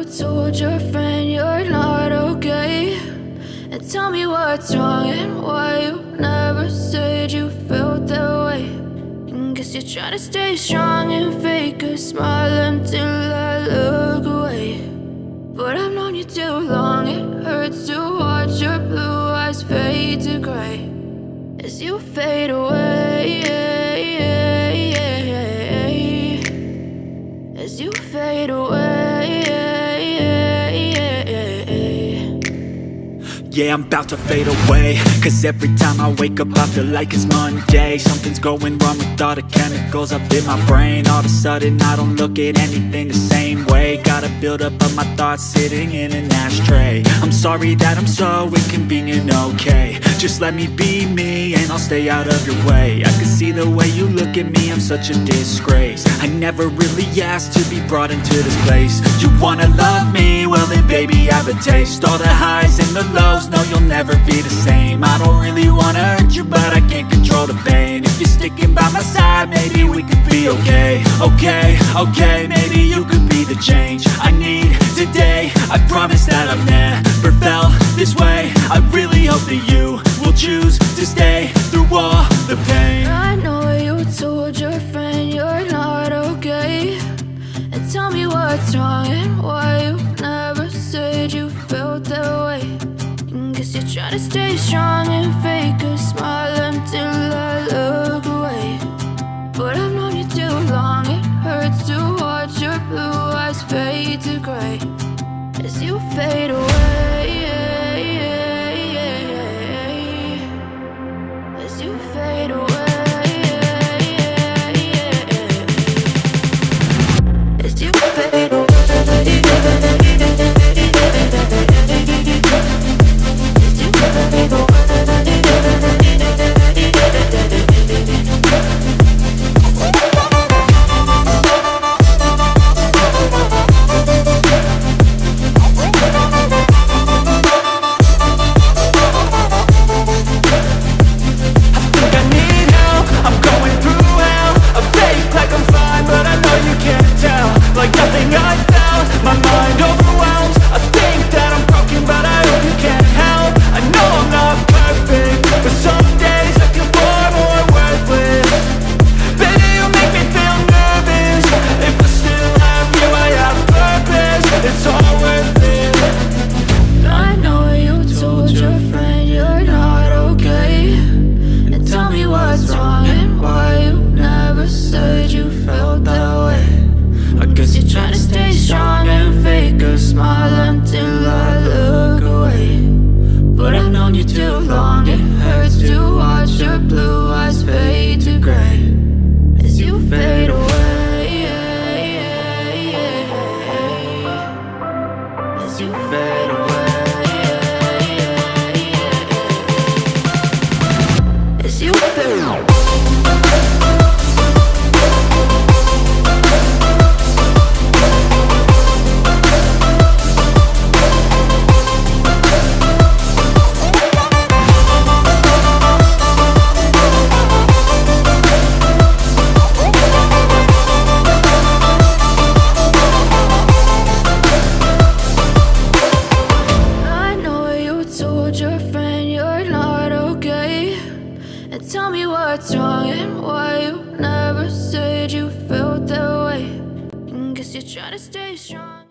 told your friend you're not okay? And tell me what's wrong and why you never said you felt that way. And guess you're trying to stay strong and fake a smile until I look away. But I've known you too long, it hurts to watch your blue eyes fade to gray as you fade away, as you fade away. Yeah, I'm about to fade away, cause every time I wake up I feel like it's Monday. Something's going wrong with all the chemicals up in my brain. All of a sudden I don't look at anything the same way. Got a buildup of my thoughts sitting in an ashtray. I'm sorry that I'm so inconvenient, okay? Just let me be me and I'll stay out of your way. I can see the way you look at me, I'm such a disgrace. I never really asked to be brought into this place. You wanna love me? Well then baby I have a taste. All the highs and the lows, no, you'll never be the same. I don't really wanna hurt you, but I can't control the pain. If you're sticking by my side, maybe we could be okay. Okay, maybe you could be the change I need today. I promise that I've never felt this way. I really hope that you will choose to stay through all the pain. I know you told your friend you're not okay. And tell me what's wrong and why you never said you felt that way. Guess you're trying to stay strong and fake a smile until I look away. But I've known you too long, it hurts to watch your blue eyes fade to gray as you fade away, as you fade away, as you fade away. Tell me what's wrong and why you never said you felt that way. Guess you're trying to stay strong.